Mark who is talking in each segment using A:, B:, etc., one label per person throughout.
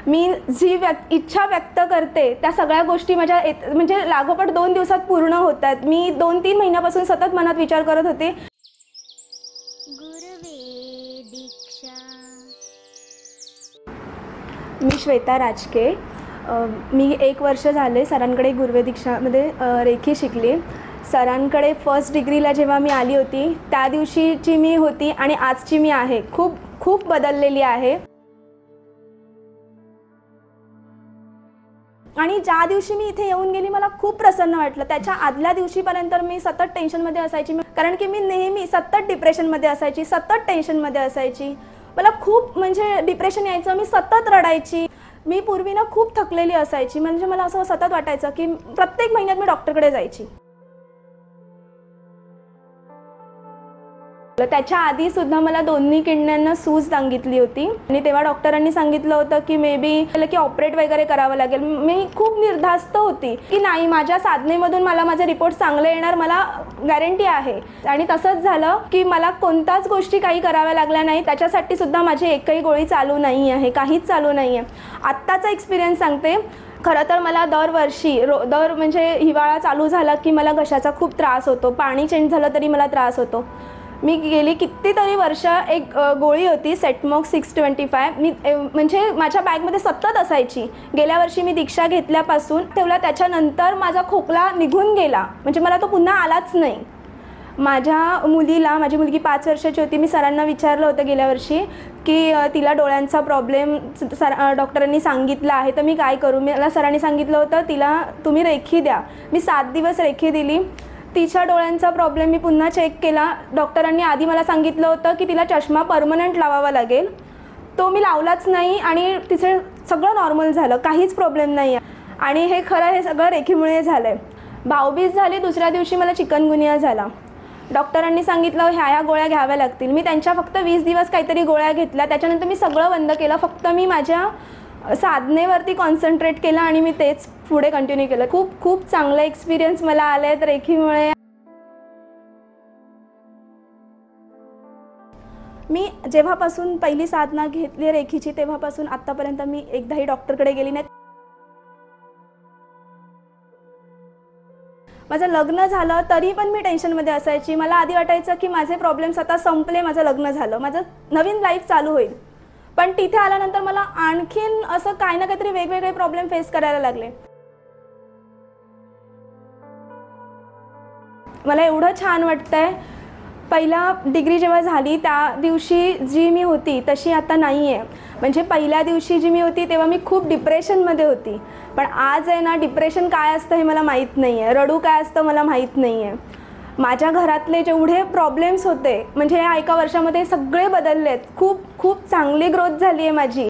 A: मी जी इच्छा व्यक्त करते त्या सगळ्या गोष्टी माझ्या म्हणजे लागोपाठ 2 दिवसात पूर्ण होतात। मी 2-3 महिन्यापासून सतत मनात विचार करत होते। गुरुवे दीक्षा। मी श्वेता राजके। मी 1 वर्ष झाले सरांकडे गुरुवे दीक्षामध्ये रेखी शिकली। सरांकडे फर्स्ट डिग्रीला जेव्हा मी आली होती त्या दिवशीची मी होती आणि आजची मी आहे खूप खूप बदललेली आहे। आणि ज्या दिवशी मी इथे येऊन गेली मला खूप प्रसन्न वाटलं। त्याच्या आदल्या दिवशीपर्यंत मी सतत टेन्शनमध्ये असायची, कारण की मी नेहमी सतत डिप्रेशनमध्ये असायची, सतत टेन्शनमध्ये असायची। मला खूप म्हणजे डिप्रेशन यायचं, मी सतत रडायची। मी पूर्वी ना खूप थकलेली असायची, म्हणजे मला असं सतत वाटायचं की प्रत्येक महिन्यात मी डॉक्टरकडे जायची। त्याच्या आधी सुद्धा मला दोन्ही किडण्यांना सूज सांगितली होती आणि तेव्हा डॉक्टरांनी सांगितलं होतं की मे बी की ऑपरेट वगैरे करावं लागेल। मी खूप निर्धास्त होती की नाही, माझ्या साधनेमधून मला माझे रिपोर्ट चांगले येणार, मला गॅरंटी आहे। आणि तसंच झालं की मला कोणत्याच गोष्टी काही कराव्या लागल्या नाही। त्याच्यासाठी सुद्धा माझी एकही गोळी चालू नाही आहे, काहीच चालू नाही आहे। आत्ताचा एक्सपिरियन्स सांगते। खरं तर मला दरवर्षी म्हणजे हिवाळा चालू झाला की मला घशाचा खूप त्रास होतो, पाणी चेंज झालं तरी मला त्रास होतो। मी गेली कितीतरी वर्ष एक गोळी होती सेटमॉक्स 625, मी म्हणजे माझ्या बॅगमध्ये सतत असायची। गेल्या वर्षी मी दीक्षा घेतल्यापासून ठेवला, त्याच्यानंतर माझा खोकला निघून गेला, म्हणजे मला तो पुन्हा आलाच नाही। माझी मुलगी 5 वर्षाची होती। मी सरांना विचारलं होतं गेल्या वर्षी की तिला डोळ्यांचा प्रॉब्लेम डॉक्टरांनी सांगितला आहे, तर मी काय करू। मला सरांनी सांगितलं होतं तिला तुम्ही रेखी द्या। मी 7 दिवस रेखी दिली। तिच्या डोळ्यांचा प्रॉब्लेम मी पुन्हा चेक केला। डॉक्टरांनी आधी मला सांगितलं होतं की तिला चष्मा परमनंट लावावा लागेल, तो मी लावलाच नाही आणि तिचं सगळं नॉर्मल झालं, काहीच प्रॉब्लेम नाही आहे। आणि हे खरं, हे सगळं रेखीमुळे झालं आहे। भाऊबीज झाली, दुसऱ्या दिवशी मला चिकनगुनिया झाला। डॉक्टरांनी सांगितलं ह्या गोळ्या घ्याव्या लागतील। मी त्यांच्या फक्त 20 दिवस काहीतरी गोळ्या घेतल्या, त्याच्यानंतर मी सगळं बंद केलं। फक्त मी माझ्या साधनेवरती कॉन्सन्ट्रेट केलं आणि मी तेच पुढे कंटिन्यू केलं। खूप खूप चांगले एक्सपिरियन्स मला आले आहेत रेखीमुळे। मी जेव्हापासून पहिली साधना घेतली रेखीची तेव्हापासून आत्तापर्यंत मी एकदाही डॉक्टरकडे गेली नाही। माझं लग्न झालं तरी पण मी टेन्शनमध्ये असायची। मला आधी वाटायचं की माझे प्रॉब्लेम्स आता संपले, माझं लग्न झालं, माझं नवीन लाईफ चालू होईल। पण तिथे आल्यानंतर मला आणखीन असं काही ना काहीतरी वेगवेगळे प्रॉब्लेम फेस करायला लागले। मला एवढं छान वाटतंय। पहिला डिग्री जेव्हा झाली त्या दिवशी जी मी होती तशी आता नाही आहे। म्हणजे पहिल्या दिवशी जी मी होती तेव्हा मी खूप डिप्रेशनमध्ये होती, पण आज आहे ना डिप्रेशन काय असतं हे मला माहीत नाही आहे, रडू काय असतं मला माहीत नाही आहे। माझ्या घरातले जेवढे प्रॉब्लेम्स होते म्हणजे या 1 वर्षामध्ये सगळे बदललेत। खूप खूप चांगली ग्रोथ झाली आहे माझी।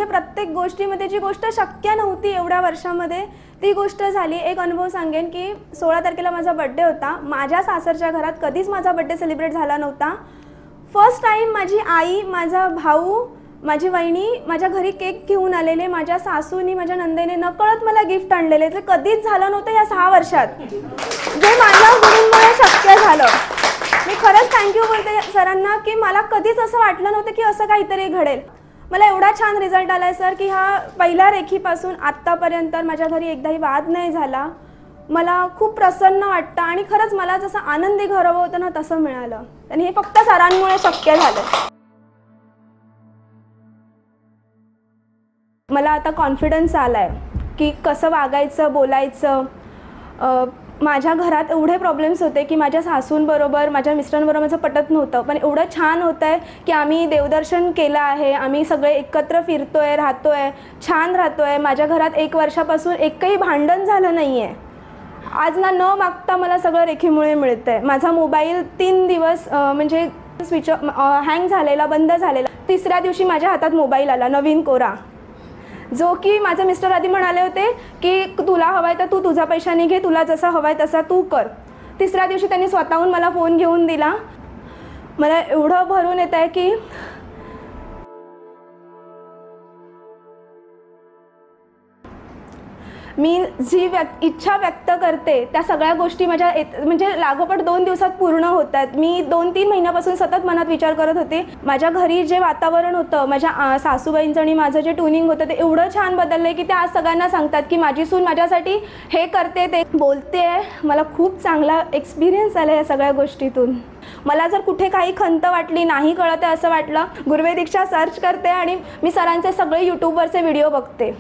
A: प्रत्येक गोष्टीमध्ये जी गोष्ट शक्य नव्हती एवढ्या वर्षामध्ये ती गोष्ट झाली। एक अनुभव सांगेन की 16 तारखेला माझा बर्थडे होता। माझ्या सासरच्या घरात कधीच माझा बर्थडे सेलिब्रेट झाला नव्हता। फर्स्ट टाइम माझी आई, माझा भाऊ, माझी वहिनी माझ्या घरी केक घेऊन आलेले, माझ्या सासूनी, माझ्या नंदेने नकळत मला गिफ्ट आणलेले, जे कधीच झालं नव्हतं या 6 वर्षात, जे माझ्या गुरूंमुळे शक्य झालं। मी खरंच थँक्यू बोलते सरांना की मला कधीच असं वाटलं नव्हतं की असं काहीतरी घडेल। मला एवढा छान रिझल्ट आला आहे सर की ह्या पहिल्या रेखीपासून आत्तापर्यंत माझ्या घरी एकदाही वाद नाही झाला। मला खूप प्रसन्न वाटतं आणि खरंच मला जसं आनंदी घर हवं होतं ना तसं मिळालं, आणि हे फक्त सरांमुळे शक्य झालं। मला आता कॉन्फिडन्स आला आहे की कसं वागायचं, बोलायचं। माझ्या घरात एवढे प्रॉब्लेम्स होते की माझ्या सासूंबरोबर, माझ्या मिस्टरांबरोबर माझं पटत नव्हतं, पण एवढं छान होतं आहे की आम्ही देवदर्शन केलं आहे, आम्ही सगळे एकत्र फिरतोय, राहतोय, छान राहतोय। माझ्या घरात 1 वर्षापासून एकही भांडण झालं नाही आहे। आज न मागता मला सगळं रेखीमुळे मिळतंय। माझा मोबाईल 3 दिवस म्हणजे स्विच हँग झालेला, बंद झालेला। 3ऱ्या दिवशी माझ्या हातात मोबाईल आला नवीन कोरा, जो की माझे मिस्टर आधी म्हणाले होते की तुला हवाय तर तू तुझा पैशाने घे, तुला जसा हवाय तसा तू कर। 3ऱ्या दिवशी त्यांनी स्वतःहून मला फोन घेऊन दिला। मला एवढं भरून येत आहे की मी जी इच्छा व्यक्त करते त्या सगळ्या गोष्टी माझ्या म्हणजे लागोपाठ 2 दिवसात पूर्ण होतात. मी 2-3 महिन्यापासून सतत मनात विचार करत होते. माझ्या घरी जे वातावरण होतं, माझ्या सासूबाईंचं आणि माझं जे ट्युनिंग होतं ते एवढं छान बदललं आहे की त्या आज सगळ्यांना सांगतात की माझी सून माझ्यासाठी हे करते ते बोलते. मला खूप चांगला एक्सपिरियन्स आला या सगळ्या गोष्टीतून. मला जर कुठे काही खंत वाटली, नाही कळत आहे असं वाटलं, गुरुवेद दीक्षा सर्च करते आणि मी सरांचे सगळे यूट्यूबवरचे व्हिडिओ बघते.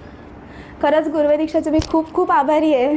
A: खरंच गुरुवेद दीक्षाचे मी खूप खूप आभारी आहे.